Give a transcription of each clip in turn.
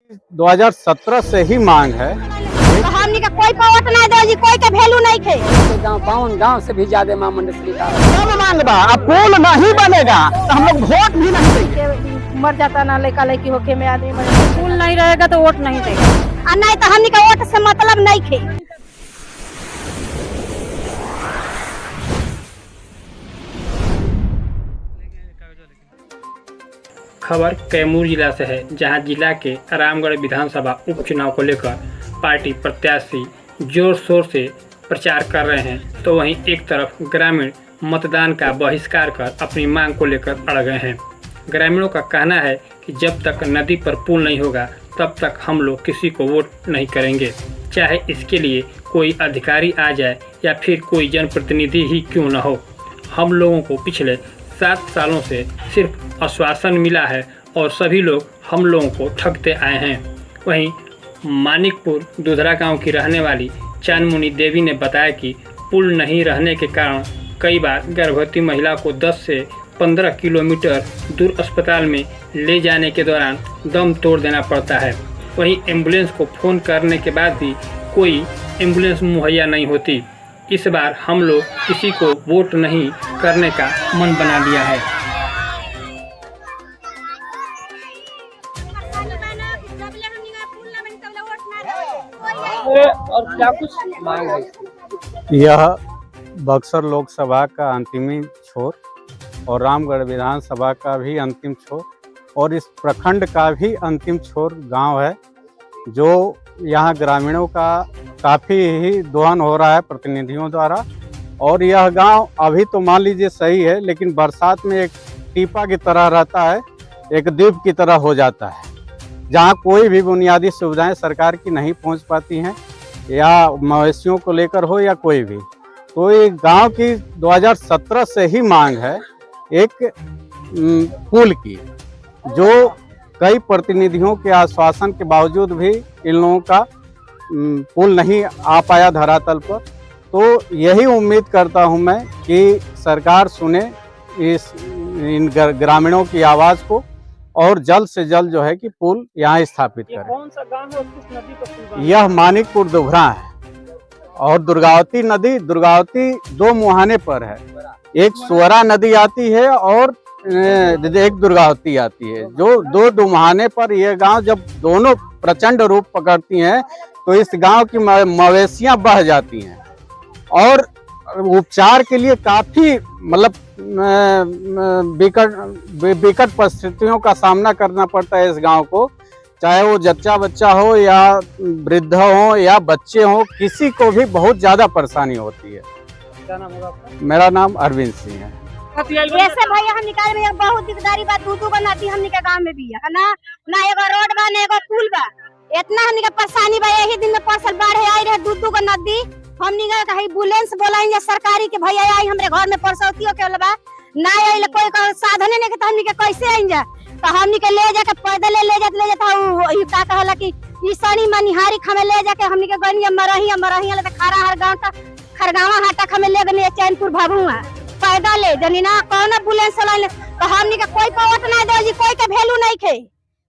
2017 से ही मांग है। तो हमनी का कोई को वोट नहीं दे जी, कोई के वैल्यू नहीं खे। गाँव से भी ज्यादा मां मंडल का मांग बा, अब पुल नहीं बनेगा तो हम लोग वोट भी नहीं देंगे। मर जाता ना लड़का लड़की होके में आदमी मर पुल नहीं रहेगा तो वोट नहीं देगा। आ नहीं तो हमनी का वोट से मतलब नहीं खे। खबर कैमूर जिला से है, जहां जिला के रामगढ़ विधानसभा उपचुनाव को लेकर पार्टी प्रत्याशी जोर शोर से प्रचार कर रहे हैं, तो वहीं एक तरफ ग्रामीण मतदान का बहिष्कार कर अपनी मांग को लेकर अड़ गए हैं। ग्रामीणों का कहना है कि जब तक नदी पर पुल नहीं होगा तब तक हम लोग किसी को वोट नहीं करेंगे, चाहे इसके लिए कोई अधिकारी आ जाए या फिर कोई जनप्रतिनिधि ही क्यों न हो। हम लोगों को पिछले 7 सालों से सिर्फ आश्वासन मिला है और सभी लोग हम लोगों को ठगते आए हैं। वहीं मानिकपुर दुधरा गांव की रहने वाली चांदमुनी देवी ने बताया कि पुल नहीं रहने के कारण कई बार गर्भवती महिला को 10 से 15 किलोमीटर दूर अस्पताल में ले जाने के दौरान दम तोड़ देना पड़ता है। वहीं एम्बुलेंस को फ़ोन करने के बाद भी कोई एम्बुलेंस मुहैया नहीं होती। इस बार हम लोग किसी को वोट नहीं करने का मन बना लिया है। और क्या कुछ मांग है? यह बक्सर लोकसभा का अंतिम छोर और रामगढ़ विधानसभा का भी अंतिम छोर और इस प्रखंड का भी अंतिम छोर गांव है, जो यहाँ ग्रामीणों का काफ़ी ही दोहन हो रहा है प्रतिनिधियों द्वारा। और यह गांव अभी तो मान लीजिए सही है, लेकिन बरसात में एक टीपा की तरह रहता है, एक द्वीप की तरह हो जाता है, जहां कोई भी बुनियादी सुविधाएं सरकार की नहीं पहुंच पाती हैं, या मवेशियों को लेकर हो या कोई भी। तो ये गांव की 2017 से ही मांग है एक पुल की, जो कई प्रतिनिधियों के आश्वासन के बावजूद भी इन लोगों का पुल नहीं आ पाया धरातल पर। तो यही उम्मीद करता हूं मैं कि सरकार सुने इन ग्रामीणों की आवाज़ को और जल्द से जल्द जो है कि पुल यहाँ स्थापित करें। कौन सा गांव है और किस नदी पर पुल? यह मानिकपुर दुघरा है और दुर्गावती नदी, दुर्गावती 2 मुहाने पर है। एक सुअरा नदी आती है और एक दुर्गावती आती है, जो 2 दुमुहाने पर यह गांव जब दोनों प्रचंड रूप पकड़ती हैं तो इस गांव की मवेशियां बह जाती हैं और उपचार के लिए काफ़ी मतलब विकट परिस्थितियों का सामना करना पड़ता है इस गांव को, चाहे वो जच्चा बच्चा हो या वृद्ध हो या बच्चे हो, किसी को भी बहुत ज़्यादा परेशानी होती है। क्या नाम होगा आपका? मेरा नाम अरविंद सिंह है। ऐसे भैया हम निकाल में बहुत दिकदारी बात दूधू बनाती हमनी के गांव में भी है ना, ना एगो रोड बा ना एगो पुल बा। इतना हमनी के परेशानी बा, यही दिन में फसल बाढ़ आई रहे दूधू को नदी, हमनी के एम्बुलेंस बोलाएंगे सरकारी के भैया आई हमरे घर में परसौतियों के बा ना आई, कोई का साधन नहीं के, तो हमनी के कैसे आई जा? तो हमनी के ले जाके पैदल ले जाता हूं का कहला कि ईसानी मनिहारी खमे ले जाके हमनी के गनिया मरही ले खारा हर गांव का खरगावा हाटा खमे ले गनी चैनपुर भाभुआ पैदल ले जनी ना कौन एम्बुलेंस चला। तो हमनी के कोई को वोट नहीं दे जी, कोई के वैल्यू नहीं खे।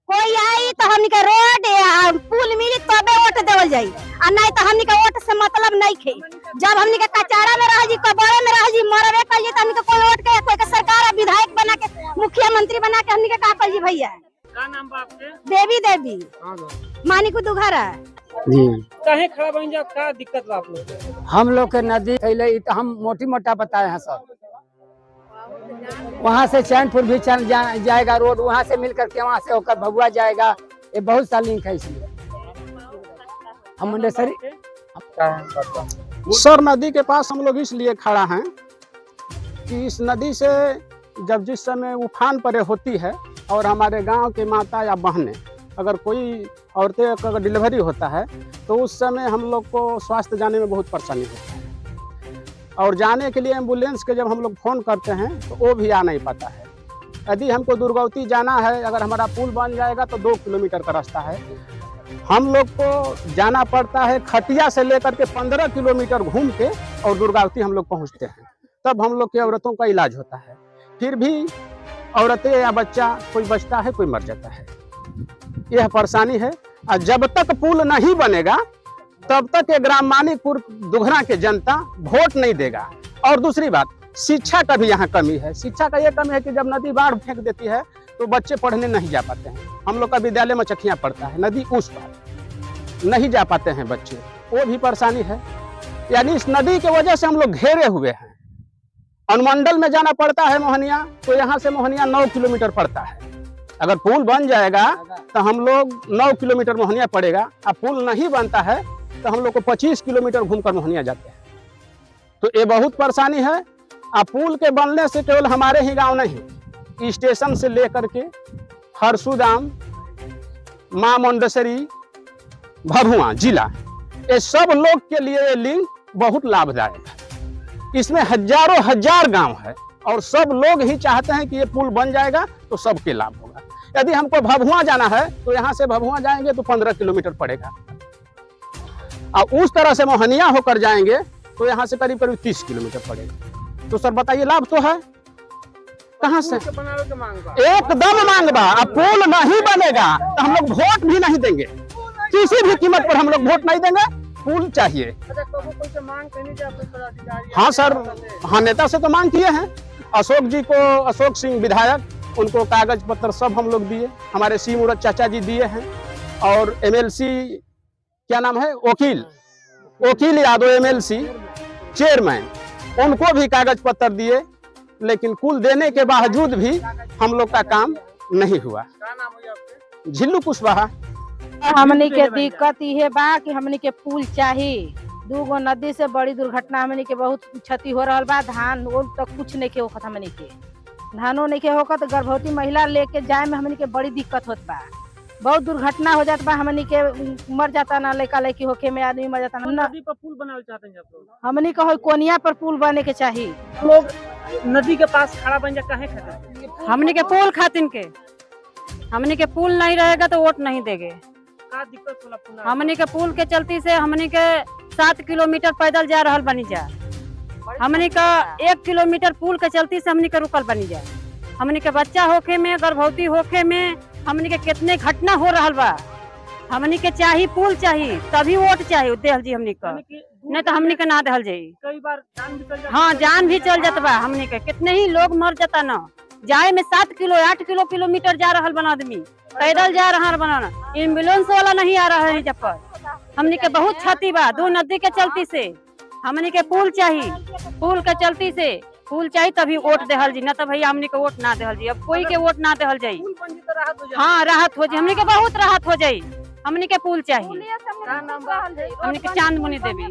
कोई आई तो हमनी के रोड या पुल मिली तबे वोट देवल जाई, आ नहीं तो हमनी के वोट से मतलब नहीं खे। जब हमनी के कचारा में रह जी, कबरे में रह जी, मरबे कर जी, तो हमनी के कोई वोट के कोई के सरकार विधायक बना के मुख्यमंत्री बना के हमनी के का कर जी भैया। क्या नाम बा आपके? देवी मानिकपुर दुघरा जी। काहे खड़ा बन जा, का दिक्कत बा आप लोग? हम लोग के नदी कैले तो हम मोटी मोटा बताए हैं सर। वहाँ से चैनपुर भी चल जाएगा रोड, वहाँ से मिल करके वहाँ से होकर भगुआ जाएगा। ये बहुत सा लिंक है, इसलिए हम मुंडेसरी सर नदी के पास हम लोग इसलिए खड़ा हैं कि इस नदी से जब जिस समय उफान परे होती है और हमारे गांव के माता या बहनें, अगर कोई औरतें अगर डिलीवरी होता है तो उस समय हम लोग को स्वास्थ्य जाने में बहुत परेशानी होती है, और जाने के लिए एम्बुलेंस के जब हम लोग फ़ोन करते हैं तो वो भी आ नहीं पाता है। यदि हमको दुर्गावती जाना है, अगर हमारा पुल बन जाएगा तो 2 किलोमीटर का रास्ता है, हम लोग को जाना पड़ता है खटिया से लेकर के 15 किलोमीटर घूम के और दुर्गावती हम लोग पहुँचते हैं, तब हम लोग के औरतों का इलाज होता है। फिर भी औरतें या बच्चा कोई बचता है, कोई मर जाता है। यह परेशानी है। और जब तक पुल नहीं बनेगा तब तक ये ग्राम मानिकपुर दुघरा के जनता वोट नहीं देगा। और दूसरी बात, शिक्षा का भी यहाँ कमी है। शिक्षा का ये कमी है कि जब नदी बाढ़ फेंक देती है तो बच्चे पढ़ने नहीं जा पाते हैं। हम लोग का विद्यालय मचखिया पड़ता है, नदी उस पार नहीं जा पाते हैं बच्चे, वो भी परेशानी है। यानी इस नदी की वजह से हम लोग घेरे हुए हैं। अनुमंडल में जाना पड़ता है मोहनिया, तो यहाँ से मोहनिया 9 किलोमीटर पड़ता है। अगर पुल बन जाएगा तो हम लोग 9 किलोमीटर मोहनिया पड़ेगा। अब पुल नहीं बनता है तो हम लोग को 25 किलोमीटर घूमकर मोहनिया जाते हैं। तो ये बहुत परेशानी है। अब पुल के बनने से केवल हमारे ही गांव नहीं, स्टेशन से लेकर के हरसुदाम, माँ मुंडेश्वरी, भभुआ जिला, ये सब लोग के लिए ये लिंक बहुत लाभदायक है। इसमें हजारों हजार गांव है और सब लोग ही चाहते हैं कि ये पुल बन जाएगा तो सबके लाभ होगा। यदि हमको भभुआ जाना है तो यहाँ से भभुआ जाएंगे तो 15 किलोमीटर पड़ेगा, और उस तरह से मोहनिया होकर जाएंगे तो यहाँ से करीब करीब 30 किलोमीटर पड़ेगा। तो सर बताइए, लाभ तो है कहाँ से? एकदम मांग बा। अब पुल नहीं बनेगा तो हम लोग वोट भी नहीं देंगे, किसी भी कीमत पर हम लोग वोट नहीं देंगे। पुल चाहिए। हाँ सर, हाँ नेता से तो मांग किए हैं। अशोक जी को, अशोक सिंह विधायक, उनको कागज पत्र सब हम लोग दिए। हमारे सी मूरत चाचा जी दिए हैं, और MLC क्या नाम है, वकील यादव MLC चेयरमैन, उनको भी कागज पत्र दिए। लेकिन कुल देने के बावजूद भी हम लोग का काम नहीं हुआ। झिल्लू कुशवाहा। हमनी के दिक्कत ये बा कि हमनी के पुल चाहिए। 2 गो नदी से बड़ी दुर्घटना हमनी के बहुत क्षति हो रहा बा। धान तक कुछ नहीं के होखत, हमनी के धानो नहीं के होखत। गर्भवती महिला लेके जाए में हमनी के बड़ी दिक्कत होत बा। बहुत दुर्घटना हो जाता बा, हमनी के मर जाता ना, लड़का लड़की होके में आदमी मर जाता ना। नदी पर पुल बनाना चाहते हैं आप लोग? हमनी के कोनिया पर पुल बने के चाहिए। लोग नदी के पास खड़ा बन जा काहे खातिर? हमनी के पुल खातिन के, हमनी के पुल नहीं रहेगा तो वोट नहीं देंगे। का दिक्कत होला? हमनी के पुल के चलती से हमनी के 7 किलोमीटर पैदल जा रहल बनी जा। हमनी का 1 किलोमीटर पुल के चलती से हमनी के रुकल बनी जा। हमनी के बच्चा होके में, गर्भवती होके में हमनी के कितने घटना हो रहा बा। हमनी के चाहिए पुल चाहिए, तभी वोट चाहिए देहल जी हमनी का, नहीं तो हमनी के ना देहल जाई। कई बार जान भी चल जाता। हाँ, जान भी चल जाता बा। हमनी के कितने ही लोग मर जाता ना, जाए में 7 किलो 8 किलोमीटर जा रहा बना आदमी, पैदल जा रहा बनाना। एम्बुलेंस वाला नहीं आ रहा है जब पर। हमनी के बहुत क्षति बा 2 नदी के चलती से। हमनी के पुल चाहिए, पुल के चलती से पुल चाहिए तभी वोट देहल जी, न तो भैया हमनी के वोट ना देहल जी। अब कोई के वोट ना देहल जाई। हाँ, राहत हो जाए, हमनी के बहुत राहत हो जाई। हमनी के पुल चाहिए। हमनी के चांदमुनि देवी।